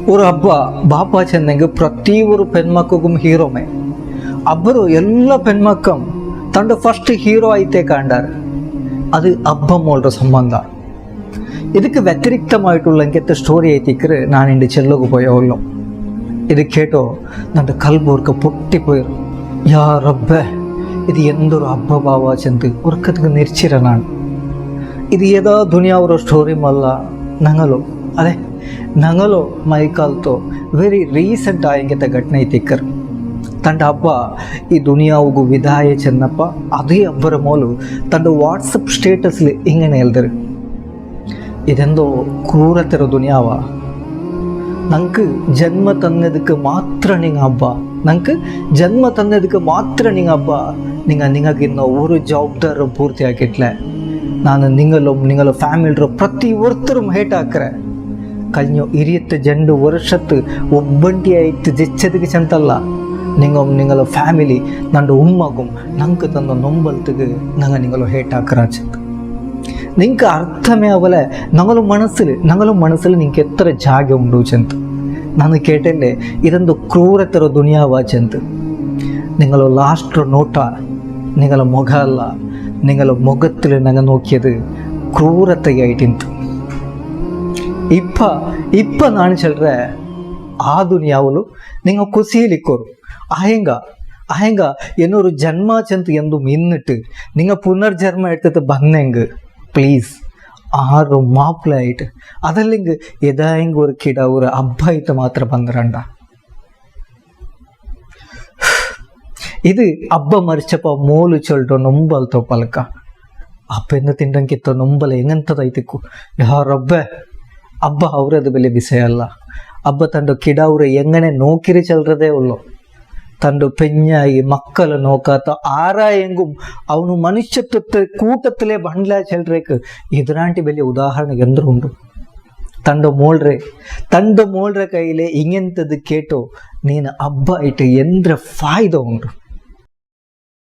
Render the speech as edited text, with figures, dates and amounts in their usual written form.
ஒரு அப்பா பாப்பா சென்னங்க ಪ್ರತಿ ஒரு பெண்மக்கும் ஹீரோமே ಅಬ್ಬರು ಎಲ್ಲ പെൺമക്കം തൻ്റെ ഫസ്റ്റ് ഹീറോ ആയിട്ടേ കണ്ടാർ അത് അബ്ബ മോളുടെ സംബന്ധ ಇದಕ್ಕೆ ವ್ಯತಿರಿಕ್ತಮಾയിട്ടുള്ള ಎಂಕೆತ್ತ ಸ್ಟೋರಿ ಐತಿಕ್ರೆ ನಾನು ಇಂದು ಚೆಲ್ಲೋಗು പോയവല്ലോ ഇത് കേട്ടോ ನನ್ನ ಕಲ್ಬೋರ್ಕ പൊട്ടിപ്പോയിರು ಯಾ ರಬ್ಬೆ ಇದು ಎಂದೊರು ಹಬ್ಬ ಬಾವ ಚೆಂದು ಉರ್ಕತ್ಗೆ ನಿರ್ಚಿರ ನಾನು ಇದು ಏದೋ ದುನಿಯಾವರ ಸ್ಟೋರಿ ಮಲ್ಲ ನಂಗಲು ಅದೇ ನಂಗಲು ಮೈಕಾಲ್ತೋ ವೆರಿ ರೀಸೆಂಟ್ ಆಯಂಗೆತ್ತ ಘಟನೆ ಐತಿಕ್ಕರ್ ತಂಡ ಹಬ್ಬ ಈ ದುನಿಯಾವಿಗೂ ವಿದಾಯ ಚೆನ್ನಪ್ಪ ಅದೇ ಹಬ್ಬರ ಮೂಲು ತಂಡ ವಾಟ್ಸಪ್ ಸ್ಟೇಟಸ್ಲಿ ಹಿಂಗನೆ ಹೇಳ್ದರು ಇದೆಂದೋ ಕ್ರೂರತೆರ ದುನಿಯಾವ ನಂಗೆ ಜನ್ಮ ತನ್ನದಕ್ಕೆ ಮಾತ್ರ ನಿಂಗೆ ಹಬ್ಬ ನಂಗೆ ಜನ್ಮ ತನ್ನದಕ್ಕೆ ಮಾತ್ರ ನಿಂಗೆ ಹಬ್ಬ ನಿಂಗಿನ್ನ ഒരു ಜವಾಬ್ದಾರ ಪೂರ್ತಿ ಆಗಿಟ್ಲೆ ನಾನು നിങ്ങളെ ഫാമിലിയുടെ ಪ್ರತಿ ಒರ್ತരും ಹೇಟ್ ಹಾಕ್ರೆ കഴിഞ്ഞ 22 ವರ್ಷತ್ತು ಒಬ್ಬಂಟಿ ಆಯ್ತು ಜೆಚ್ಚದಕ್ಕೆ ಚಂತಲ್ಲ നിങ്ങളെ ഫാമിലി നൻ്റെ ഉമ്മക്കും ഞങ്ങൾക്ക് തന്ന നൊമ്പലത്തുക്ക് നിങ്ങൾ ഹേട്ട് ആക്രാച്ചത് നിങ്ങൾക്ക് അർത്ഥമേ ആവലെ ഞങ്ങളുടെ മനസ്സിൽ നിങ്ങൾക്ക് എത്ര ಜಾಗ ಉಂಡು ಚೆಂತ ನಾನು ಕೇಟಲ್ಲೇ ಇದೊಂದು ಕ್ರೂರತರ ದುನಿಯಾವ ಚೆಂತ നിങ്ങൾ ലാസ്റ്റ് നോട്ട നിങ്ങളെ മുഖ അല്ല നിങ്ങളെ മുഖത്തിൽ ഞങ്ങൾ നോക്കിയത് ക്രൂരತೆയായിട്ടിಂತು ഇപ്പ ನಾನು ചെല്ലുற ಆ ದುನಿಯಾವಲು നിങ്ങൾ ಖುಷಿಲಿಕ್ಕೋರು ಅಹೆಂಗ ಏನೊರು ಜನ್ಮ ಚೆಂತ ಎಂದು ಮಿನ್ನಿಟ್ಟು നിങ്ങൾ പുനർജന്മ എടുത്തിട്ട് ബന്നെങ്ക് പ്ലീസ് ആറ് മാപ്പിള ആയിട്ട് അതല്ലെങ്കിൽ ഏതായെങ്കിൽ ഒരു കിട ഒരു അബ്ബായിട്ട് മാത്രം പന്ത്രണ്ട ഇത് ಅಬ್ಬ ಮರಿಚಪ್ಪ ಮೋಲು ಚೊಲ್ಟೋ ನೊಂಬಲ್ತೋ ಪಲಕ ಅಪ್ಪ ಎಂದು ತಿಂಡಂಕಿತ್ತೋ ನೊಂಬಲ ಎಂಗಂತದೈತಿಕ್ಕು ಯಾರೊಬ್ಬೆ ಅಬ್ಬ ಅವರದು ಬೆಲೆ ಬಿಸೆಯಲ್ಲ ಅಬ್ಬ ತಂಡ ಕಿಡಾವ್ರೆ ಎಂಗನೆ ನೋಕಿರಿ ಚಲ್ರದೇ ಉಳ್ಳೋ ತಂಡು പെഞ്ഞായി മക്കളെ നോക്കാത്ത ആരായെങ്കും അവನು മനുഷ്യത്വത്തെ കൂട്ടത്തിലെ ബണ്ട്ല ചെൽറേക്ക് ഇതിനാണ്ടി വലിയ ഉദാഹരണ എന്തുണ്ട് തൻ്റെ മോൾറെ കയ്യിലെ ഇങ്ങനത്തത് കേട്ടോ നീನು ಹಬ್ಬ ಆയിട്ട് ಎಂದ್ರ ಫಾಯ್ದ ಉಂಟು